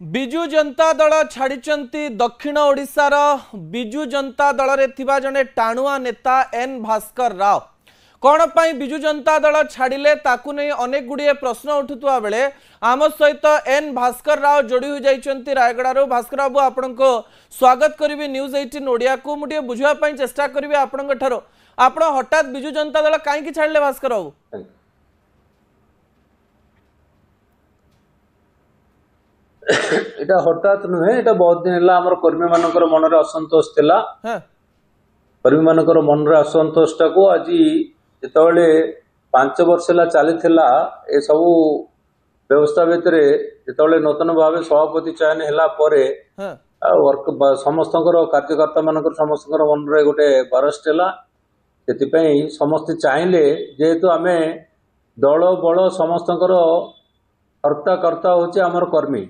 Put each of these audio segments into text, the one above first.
विजु जनता दल छाड़ी दक्षिण ओडिशार विजु जनता दल रे थिबा जने टाणुआ नेता एन भास्कर राव कौन पाई विजु जनता दल छाड़िले ताकू नहीं अनेक गुड़िए प्रश्न उठुवा बेले आम सहित एन भास्कर राव जोड़ी हो जाइछंती रायगड़ारू। भास्कर बाबू आपण को स्वागत करी न्यूज 18 ओडिया को मुझे बुझापी चेष्टा करी आपण हठात विजु जनता दल कहीं छाड़िले भास्कर बाबू? এটা হঠাৎ নুহে, এটা বহুত দিন ହେଲା ଆମର କର୍ମୀ ମାନଙ୍କର ମନରେ ଅସନ୍ତୋଷ ଥିଲା। କର୍ମୀ ମାନଙ୍କର ମନରେ ଅସନ୍ତୋଷଟାକୁ ଆଜି ଯେତେବେଳେ 5 ବର୍ଷ ହେଲା ଚାଲିଥିଲା ଏ ସବୁ ବ୍ୟବସ୍ଥା ଭିତରେ ଯେତେବେଳେ ନୂତନ ଭାବେ ସଭାପତି ଚୟନ ହେଲା ପରେ ସମସ୍ତଙ୍କର କାର୍ଯ୍ୟକର୍ତ୍ତା ମାନଙ୍କର ସମସ୍ତଙ୍କର ମନରେ ଗୋଟେ ବରଷ୍ଟ ହେଲା। ସେଥିପାଇଁ ସମସ୍ତେ ଚାହିଁଲେ ଯେହେତୁ ଆମେ ଦଳ ବଳ ସମସ୍ତଙ୍କର ହର୍ତ୍ତାକର୍ତ୍ତା ହଉଛି ଆମର କର୍ମୀ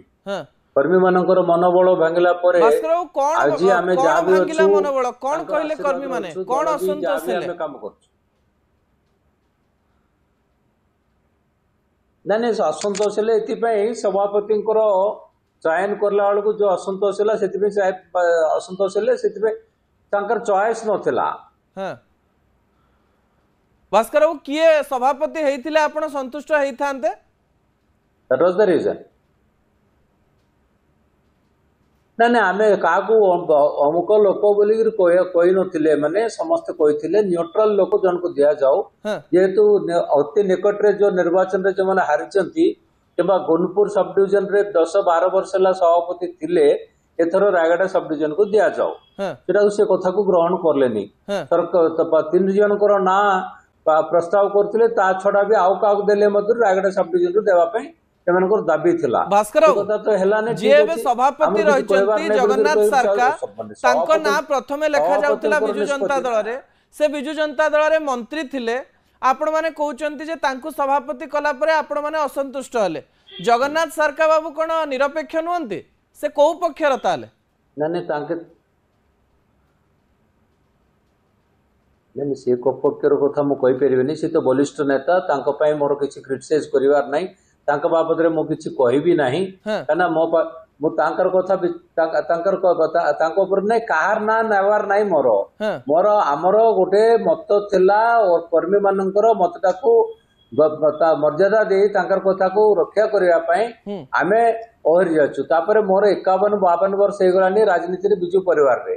कर्मी मानकर मनोबल भांगिला परे आज आमे जा भी अछु मनोबल कोन कहले कर्मी माने कोन असंतोष हेले हम काम करछु नाने असंतोष हेले एति पई सभापति चयन करला वाला जो असंतोष हेला सेति पई असंतोष हेले सेति पई तांकर चॉइस नथिला। भास्कर बाबू किए सभापति हेइथिले आपण संतुष्ट हेइथांते? That was the reason. ना ना आमे काकू अमुक लोक बोली कही नथिले, माने समस्त कहिथिले न्यूट्रल लोक जन को दिया जाओ जेहेतु अति निकट रे जो निर्वाचन रे जो माने हारिचंती केबा गुनपुर सब डिवीजन रे 10-12 वर्ष ला सभापति थिले एथरो रायगढ़ सब डिवीजन को दिया जाओ सेटा से कथा को ग्रहण करलेनी। सरकार 3 जन को ना प्रस्ताव करथिले ता छडा भी आउ काक देले मधुर रायगढ़ सब डिवीजन रो देबा पई दाबी थिला। भास्कर तो सभापति रही जगन्नाथ सरकार ना प्रथमे लेखा जाउतिला विजु जनता दल रे, से विजु जनता दल रे मंत्री थिले, आपण माने कहउचंती जे तांकु सभापति कला परे आपण माने असंतुष्ट हले। जगन्नाथ सरकार बाबू कोन निरपेक्ष नहंती, से को पक्षर ताले? नाने तांके नाने से को पक्षर कथा मु कहि परिबेनी, से तो बलिष्ठ नेता तांको पई मोर किछि क्रिटिसाइज करिवार नै, तांका बाबद रे मु किछि कहिबी नाही कना मो तांकर कथा तांकर कथा तांको ऊपर नै कार ना नेवार नाही मोर हमर गोटे मत थिला और कर्मी मानकर मतटा को मर्यादा दे तांकर कथा को रक्षा करिया पई आमे ओहरि जाचु। तापरे मोर 51-52 वर्ष हे गलानी राजनीति रे बिजू परिवार रे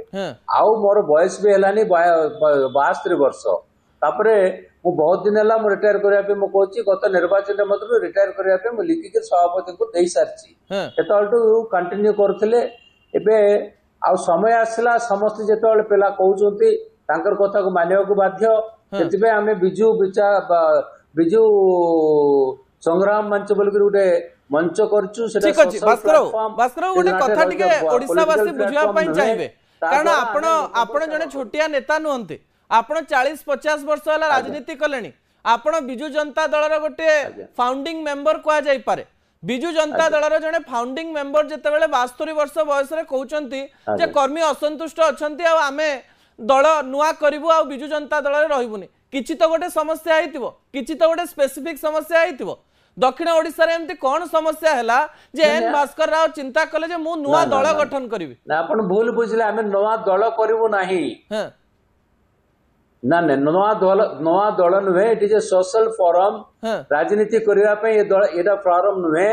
आउ मोर बयस भी हेलानी 72 वर्ष। तापरे मु बहुत दिन है मु रिटायर करिया पे मु कहछि गत निर्वाचन मतलब रिटायर करिया पे मु लिखि के सभापति को देई सारछि एतलटू कंटिन्यू करथिले। एबे आ समय आसला समस्त जेतल पेला कहउचंती तांकर कथा को मानिया को बाध्य, सेतिबे हमें बिजू संग्राम मंच बोल के उडे मंच करछु। सेटा ठीक अछि भास्कर उडे कथा टिके ओडिसा वासी बुझिया पई चाहिबे, कारण आपण जने छोटिया नेता नहंते, आपण 40-50 वर्ष वाला राजनीति कलेनी, आपण विजु जनता दल गोटे फाउंडिंग मेंबर कह जाई पारे। विजु जनता दल जने फाउंडिंग मेंबर जेते बेले 72 वर्ष बयस रे कहउचंती जे कर्मी असंतुष्ट अछंती आ आमे दल नुआ करिवु आ विजु जनता दल रे रहिबुनी, किछि तो गोटे समस्या आइतिबो, किछि तो गोटे स्पेसिफिक समस्या आइतिबो। दक्षिण ओडिसा रे एमती कोन समस्या हैला जे एन भास्कर राव चिंता कले जे मु नुआ दल गठन करिवि? ना आपण भूल बुझले, आमे नुआ दल करिवु नाही ना नवा दल नुहे, it is a social forum. राजनीति करिया पे ये दल एटा फोरम नुहे,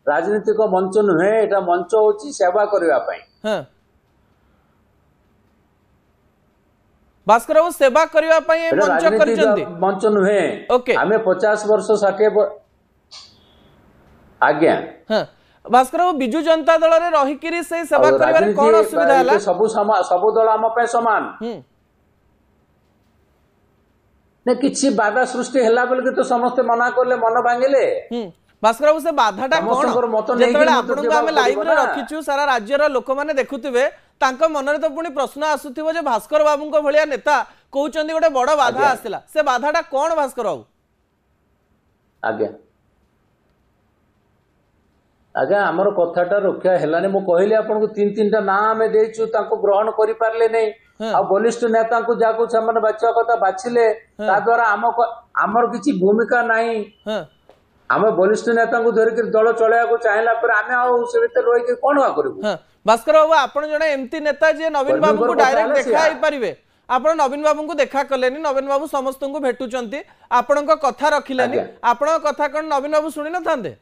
राजनीतिक मंच नुहे, एटा मंच होची सेवा करिया पे। भास्कर बाबू सेवा करिया पे ये मंच करचंती, मंच नुहे। हमें 50 वर्ष 60 आज्ञा भास्कर बाबू विजु जनता दल रे रही किरी से सेवा करिया रे कोन असुविधा हैला? सब दल हम पे समान ने किछि बाधा सृष्टि हैला बोल के तो समस्त मना करले, मन भांगिले। भास्कर बाबू से बाधाटा कोन जेतेबेले आपन को हम लाइव रे रखिछु, सारा राज्य रो लोक माने देखुथिबे, तांको मन रे तो पुनी प्रश्न आसुथिबो जे भास्कर बाबू को भलिया नेता कहउचंदी गोटे बड़ बाधा आसिला, से बाधाटा कोन भास्कर बाबू? आज्ञा हमर कथाटा रक्षा हेलानी, मु कहली आपन को 3-3टा ना हमें देइछु, तांको ग्रहण करि पारले नै। आ बलिष्ठ नेता को जाको छमन बच्चा कथा बाछिले ता द्वारा आमर किछि भूमिका नाही। आम वरिष्ठ नेता को धरिक दल चलैया चाहला आम से रही कौन करूँ। भास्कर बाबू आप जड़े एमती नेता जी नवीन बाबू को डायरेक्ट देखा पारे आप नवीन बाबू को देखा कलेनी नवीन बाबू समस्त को भेटुचंती आपण कथा रखिलेनी आपण कथा कौन नवीन बाबू शुणी न थांते।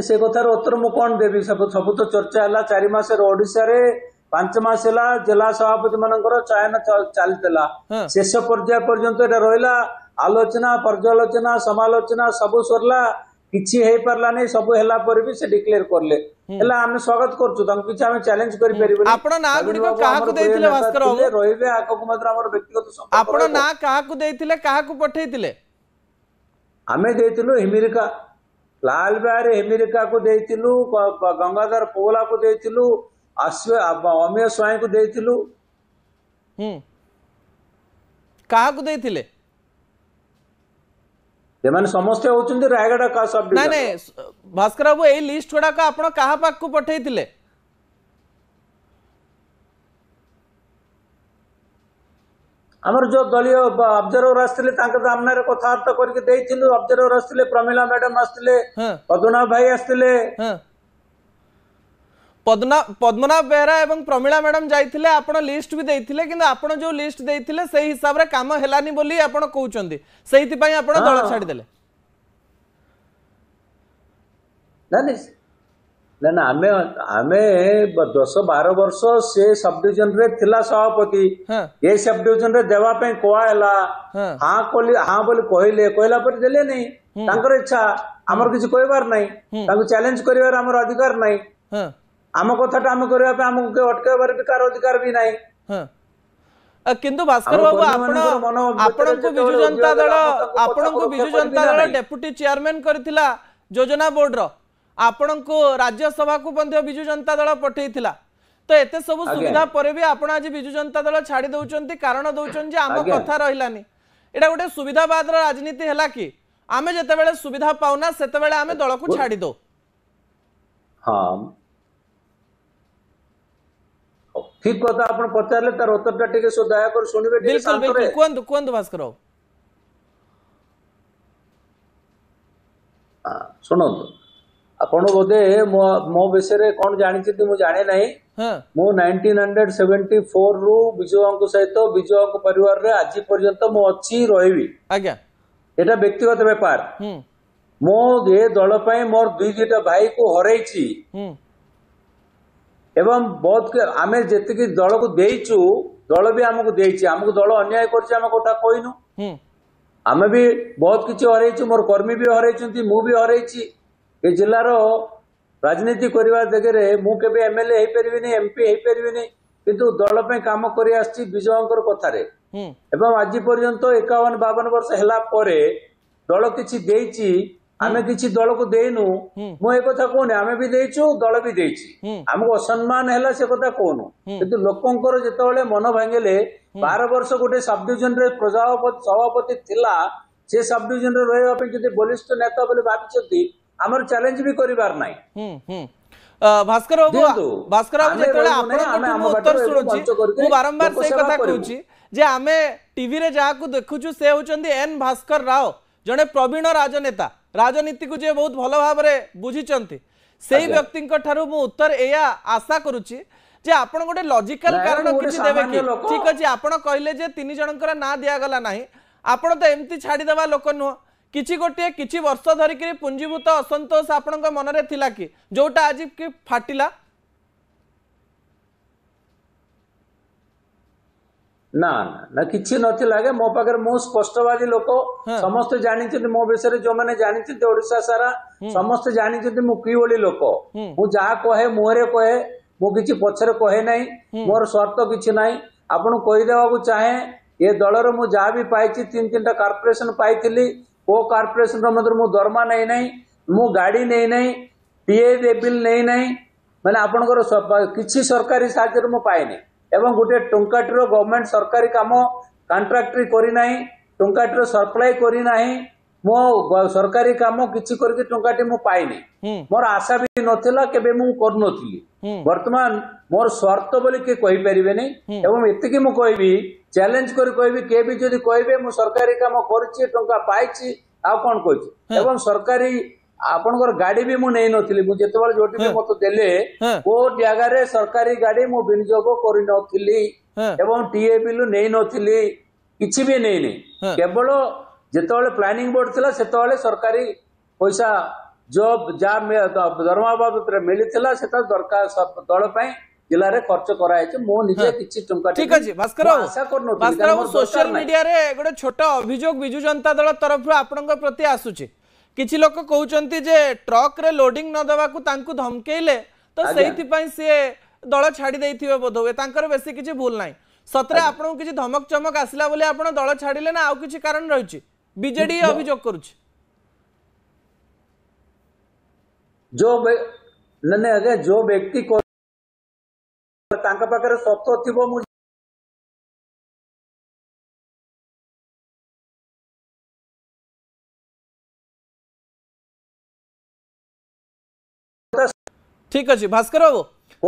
से कथार उत्तर मु कौन देवी सब तो चर्चा है 4 मास ओडिशा रे 5 मास जिला सभापति मानकर चयन चलता शेष पर्याय पर्यंत रहा आलोचना पर्यालोचना समालोचना सब सरला किछि हे परला नै सब हेला पर भी से डिक्लेयर करले हेला हम स्वागत करछु तम किछि हम चैलेंज करि परिबे। आपण ना गुडी को काहा को देथिले भास्कर बाबू रहिबे आको को मात्र हमर व्यक्तिगत संपर्क आपण ना काहा को देथिले काहा को पठैतिले हमें देथिलु हिमिरिका लाल बिहारी हिमिरिका को देथिलु गंगाधर पोला को देथिलु अमिय स्वाई को देथिलु काहा को देथिले ସେମାନେ ସମସ୍ତେ ହଉଛନ୍ତି ରାୟଗଡା का सब ନାଇଁ ନାଇଁ ଭାସ୍କର ବାବୁ ଏଇ ଲିଷ୍ଟ ଗୁଡାକ ଆପଣ କାହା ପାଖକୁ ପଠେଇଥିଲେ ଆମର जो दलीय ऑब्जर्वर आस्तिले तांका सामने रे कथार्थ करके देइथिलु ऑब्जर्वर आस्तिले प्रमिला मैडम आस्तिले पद्मनाभ भाई आस्तिले पद्मनाभ बेहरा एवं प्रमिला मैडम जाइथिले आपण लिस्ट भी देइथिले किंतु आपण जो लिस्ट देइथिले सेही हिसाब रे काम हेलानी बोली आपण कहउचंदी सेहिति पई आपण दल छाडी देले ना ना आमे आमे 10-12 वर्ष से सब डिविजन रे थिला सभापति ए सब डिविजन रे देवा पे कोआला हां कोली हां बोली कहला पर देले नहीं तांकर इच्छा हमर किछ कहबार नहीं तांको चैलेंज करिवार हमर अधिकार नहीं आम कथाटा आम करबा पे हमके अटकाबार भी कार अधिकार भी नहीं किंतु भास्कर बाबू आपण को बिजु जनता दल आपण को बिजु जनता दल डेप्यूटी चेयरमैन करथिला योजना बोर्ड रो आपण को राज्यसभा को बंध्य बिजु जनता दल पठेइथिला तो एते सब सुविधा परे भी आपण आज बिजु जनता दल छाड़ी दउचंती कारण दउचन जे आम कथा रहिलानी एटा गोटे सुविधावाद रो राजनीति हैला कि आमे जते बेले सुविधा पाउना सेते बेले आमे दल को छाड़ी दो। हां ठीक कथा आपण पचारले तार उत्तरटा टिके सो दया कर सुनिबे बिल्कुल बिल्कुल कोन भास्कर सुनो आपण बोधे मो विषय कौन जानी मु जाने नहीं मु 1974 रु विजय सहित विजय परिवार रे आज पर्यंत मु अच्छी रही आज्ञा एटा व्यक्तिगत व्यापार मो ये दल पई मोर 2-2 भाई को हरैछि एवं बहुत आमे जेतिकी दल को देइछु दल भी हमको देइछि हमको दल अन्याय करछि हम कोटा कोइनु आमे भी बहुत किछि हरैछु मोर कर्मी भी हरैछंती मु भी हरैछि ए जिल्लार राजनीति करबा जगरे मु केबे एमएलए हे परिबिनी एमपी हे परिबिनी किंतु दल पे काम करि आछि विजयंकर कथारे एवं आज पर्यंत 51-52 वर्ष हैला परे दल किछि देइछि आमे किछि दल को देइनु मु ए कथा कोने आमे भी देइछु दल भी देइछि हमको असम्मान हैला से कथा कोनु किंतु लोकंकर जेतेबेले मन भांगेले 12 वर्ष गोटे सब डिविजन रे प्रजापति सभापति थिला से सब डिविजन रे रहबा पे जदि वरिष्ठ नेता बोले भाबिचंती हमर चैलेंज भी करिवार नाही। भास्कर बाबू जेतेबेले आपण उत्तर सुनुची मु बारंबार से कथा कहूची जे आमे टीवी रे जा को देखुछु से होचंदी एन भास्कर राव जने प्रवीण राजनेता राजनीति को जे बहुत भल भाव बुझीचंती सेही व्यक्ति ठारू मु उत्तर एया आशा करूची जे आपण गोटे लॉजिकल कारण किछि देबे कि ठीक अछि आपण कहले जे 3 जनकर ना दिया गला नाही आपण तो एम्ति छाडी देबा लोक नु किछि गोटे किछि वर्ष धरि कि पुंजीभूत असंतोष आपण मन रे थिला कि जोटा आज कि फाटिला ना ना किछि नथि लागे मो पाकर मो स्पष्टवादी लोक समस्त जानि छथि मो विषय जो माने जानि छथि ओडिसा सारा समस्त जानि छथि मु की ओली लोक मु जा कहे मोरे कहे मु किछि पछरे कहे नाही मोर स्वार्थ किछि नाही आपण कहि देबा को चाहे ए दलर मु जा भी पाइछि 3-3टा कॉर्पोरेशन पाइथिली ओ कॉर्पोरेशन रो मतलब मु दरमा नै नाही मु गाड़ी नै नाही टीए बिल नै नाही माने आपनकर किछि सरकारी साहाय्य मु पाइनी एवं गोटे टंकाटीर गवर्नमेंट सरकारी काम कॉन्ट्रैक्टरी करी नाही टंकाटीर सप्लाई करी नाही मो सरकारी काम किछि करके टंकाटी मु पाइनी मोर आशा भी नथिला केबे मु कर नथिली वर्तमान मोर स्वार्थ बोली के कहि परिबे नै एवं एतिकी मु कहबी चैलेंज कर कहबी के भी जदि कहबे मु सरकारी काम करछि टंका पाइछि आ कोन कहछि एवं सरकारी आपनकर गाड़ी भी मु नै नथिली मु जेतेबेले जोटी भी मते देले को जगह रे सरकारी गाड़ी मु विनियोग करि नथिली एवं टीए बिल नै नथिली किछि भी नै केवल जेतेबेले प्लानिंग बोर्ड थिला सेतेबेले सरकारी पैसा जॉब जा दरमा बाबद मिलिथिला सेता दरकार दल पई जिला रे खर्च कराय छै मो निजे किछि टंका ठीक अछि भास्कर बाबू सोशल मीडिया रे गोटे छोटा अभियोग बिजु जनता दल तरफ आपनक प्रति आसुची किछि लोक कहउचंती जे ट्रक रे लोडिंग न दवा को तांकु धमकेइले तो सेहिति पई से दल छाडी देइथिबे बोधवे तांकर बेसी किछि भूल नाही सतरे आपन किछि धमक चमक आसिला बोले आपन दल छाडिले ना आउ किछि कारण रहिछि बीजेडी अभियोग करूछि जो नने अगे जो व्यक्ति को तांका पाखरे सत्य थिबो मु ठीक अछि भास्कर बाबू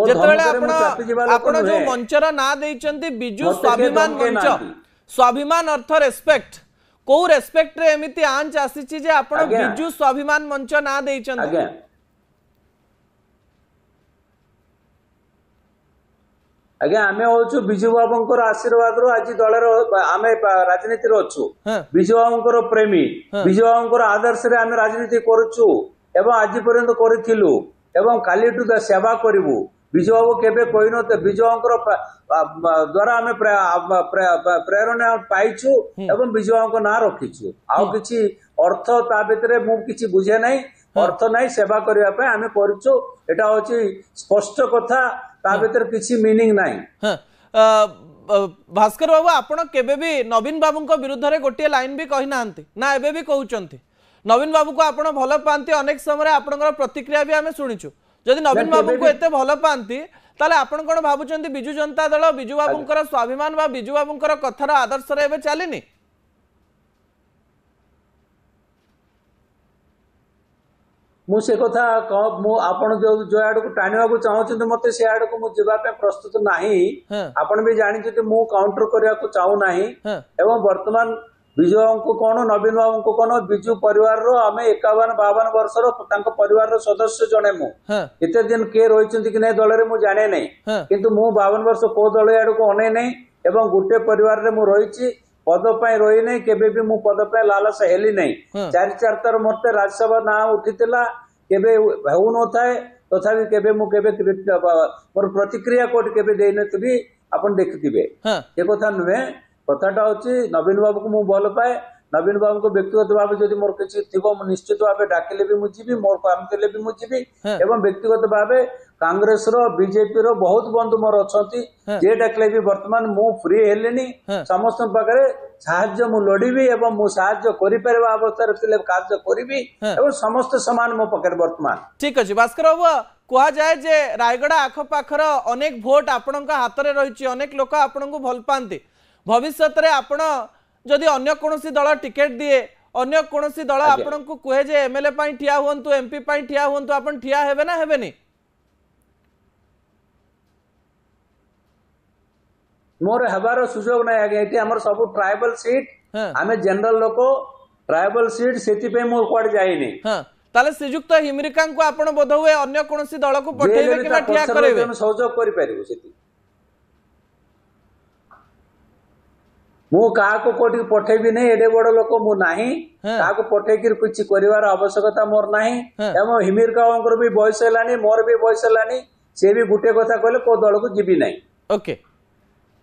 जेतेबेले आपण जो मंचर ना देइचंती बिजु स्वाभिमान मंच स्वाभिमान अर्थ रेस्पेक्ट को रेस्पेक्ट रे एमिति आंच आसीची जे आपण बिजु स्वाभिमान मंच ना देइचंती आज्ञा आमे होछु बिजु बाबूंकर आशीर्वाद रो आज दल रो आमे राजनीति रो छु बिजु बाबूंकर प्रेमी बिजु बाबूंकर आदर्श रे आमे राजनीति करूछु एवं आज पर्यंत करिथिलु एवं काली टू द सेवा करिवु बिजु बाबू केबे कोइ नते बिजु बाबूंकर द्वारा आमे प्रेरणा पाइछु एवं बिजु बाबूंकर ना रखिछु आउ किछि अर्थ ता भितरे मु किछि बुझे नै अर्थ नै सेवा करिया पे आमे करूछु एटा होछि स्पष्ट कथा ता भीतर किसी मीनिंग नाही भास्कर बाबू आपण केबे भी नवीन बाबू को विरुद्ध रे गोटे लाइन भी कहि नांती ना एबे भी कहउचंती नवीन बाबू को आपण भलो पांती अनेक समय आपनकर प्रतिक्रिया भी हमें सुनिछु जदि नवीन बाबू को एते भलो पांती ताले आपण कोन भाबुचंती बिजु जनता दल बिजु बाबूंकर स्वाभिमान बा बिजु बाबूंकर कथार आदर्श रे एबे चालिनी मु से कथा मु आपण जो आड़ को टाणिया को चाहते मते से आड़ को मु जीवा पे प्रस्तुत नाही आपण भी जानि जे मु काउंटर करिया को चाहू नाही एवं वर्तमान बिजु बाबू को कोन नवीन बाबू को कोन बिजु परिवार रो हमें 51-52 वर्ष रो तांको परिवार रो सदस्य जणे मु एते दिन के रहिचंती कि नै दल रे मु जाने नै किंतु मु 52 वर्ष को दल आड़ को अनै नै एवं गुटे परिवार रे मु रहिची पद पाई रही नहीं केबे भी मु पद पाई लालस हेली नहीं चार तर मते राज्यसभा ना उठितला केबे हेउ न थाए तथापि केबे मु केबे मोर प्रतिक्रिया कोड केबे देइ नथबी आपण देखिथिबे ए कथा नुहे कथाटा होची नवीन बाबू को मु भल पाए नवीन बाबू को व्यक्तिगत भाव जदि मोर किछि थिबो मु निश्चित भाव डाकिले भी मु जीबी मोर काम देले भी मु जीबी एवं व्यक्तिगत भाव कांग्रेस रो बीजेपी रो बहुत बंधु मोर अछंती जे डाकले भी वर्तमान मु फ्री हेलेनी समस्त पाखरे साहाय्य मु लड़ीबी एवं मु साहाय्य करि परबा अवस्था रे कार्य करिबी एवं समस्त समान मो पाखरे वर्तमान ठीक अछि भास्कर बाबू कुआ जाए जे रायगड़ा आख पाखर अनेक भोट आपनका हाथ रे रहिछि अनेक लोक आपनकु भल पांती भविष्य रे आपण जदि अन्य कोनोसी दल टिकेट दिए अन्य कोनोसी दल आपनकु कुहे जे एमएलए पई ठिया होंतु एमपी पई ठिया होंतु आपण ठिया हेबे ना हेबेनी मोर हबार सुजोग नै आगे एटी हमर सब ट्राइबल सीट हमें जनरल लोक ट्राइबल सीट सेति पे मो कोड जाइनी ताले श्रीजुक्त हिमरिका को आपण बोध हुए अन्य कोनोसी दल को पठेबे कि ठिया करेबे हम सहयोग करि परिबो सेति मु का को कोटी पठेबी नै एडे बड़ लोक मु नाही का को पठे कि कुछ करिवार आवश्यकता मोर नाही एवं हिमरिकांकर भी बयस लानी मोर भी बयस लानी से भी गुटे कथा कहले को दल को जीबी नाही ओके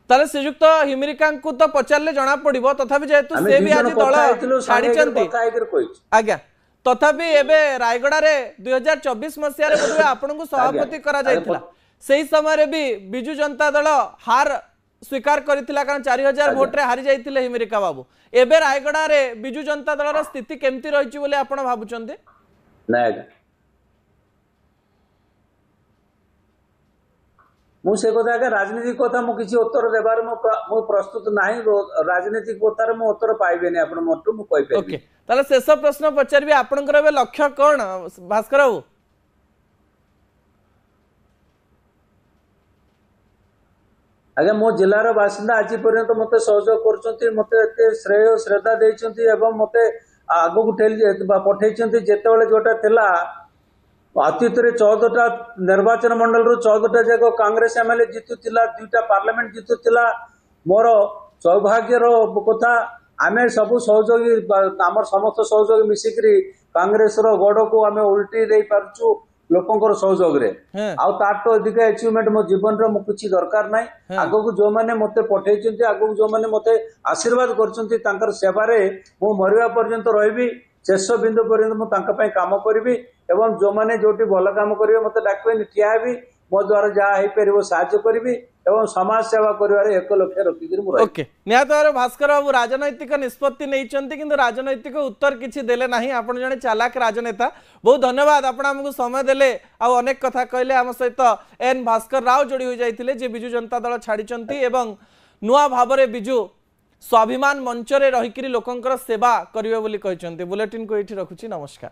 ताले श्रीजुक्त हिमरिका को तो पचारले जना पड़िबो तथापि जेतु से भी आज दल छाडिचंती आज्ञा तथापि एबे रायगड़ा रे 2024 मसिया रे बोलबे आपन को सभापति करा जायतिला सेही समय रे भी बिजु जनता दल हार स्वीकार करितिला कारण 4000 वोट रे हारि जायतिले हिमरिका बाबू एबे रायगड़ा रे बिजु जनता दल रा स्थिति केमती रहिछि बोले आपण भाबुचंते नै मु से कथा के राजनीतिक कथा मु किछि उत्तर देबार मु प्रस्तुत नाही राजनीतिक कथा रे मु उत्तर पाइबेनी आपण मोटू मु कहि ओके ताले शेष प्रश्न पचारबी आपनकर बे लक्ष्य कोन भास्कर बाबू आज्ञा मो जिलार बासिंदा आज पर्यंत मते सहयोग करछंती मते एते श्रेय श्रद्धा देइछंती एवं मते आगु ठेली पठेइछंती जेतेबेले जोटा थिला अतीत रे 14टा निर्वाचन मंडल रु 14टा जाक कांग्रेस एमएलए जीतुतिला 2टा पार्लियामेंट जीतुतिला मोर सौभाग्य रो कथा आमे सब सहयोगी आमर समस्त सहयोगी मिसिकरी कांग्रेस रो गड़ को आमे उल्टी दे पारछु लोकंकर सहयोग रे आउ ताटो अधिक अचीवमेंट मो जीवन रो किछि दरकार नै आगो को जो माने मते पठेइछंती आगो को जो माने मते आशीर्वाद करछंती तांकर सेवा रे मो मरिया पर्यंत रहबी शेष बिंदु पर्यंत मु तांका पय काम करबी एवं जो माने जोटी भल काम करिवे मते डाकबेनी ठिया हेबी मो द्वारा जा हेई परिबो सहायता करबी एवं समाज सेवा करिवारे एक लक्ष्य रखिकिर मु ओके निहात भाव भास्कर बाबू राजनैतिक निष्पत्ति नैचंती किंतु राजनैतिक उत्तर किछि देले नाही आपण जने चालाक राजनेता बहुत धन्यवाद आपण हमकु समय देले आ अनेक कथा कहले हम सहित एन भास्कर राव जोड़ी हो जाइतिले जे बिजु जनता दल छाडिचंती एवं नुआ भाबरे बिजु स्वाभिमान मंच रे रहिकिरी लोकंकर सेवा करिवे बोली कहचंती बुलेटिन को एठी रखुची नमस्कार।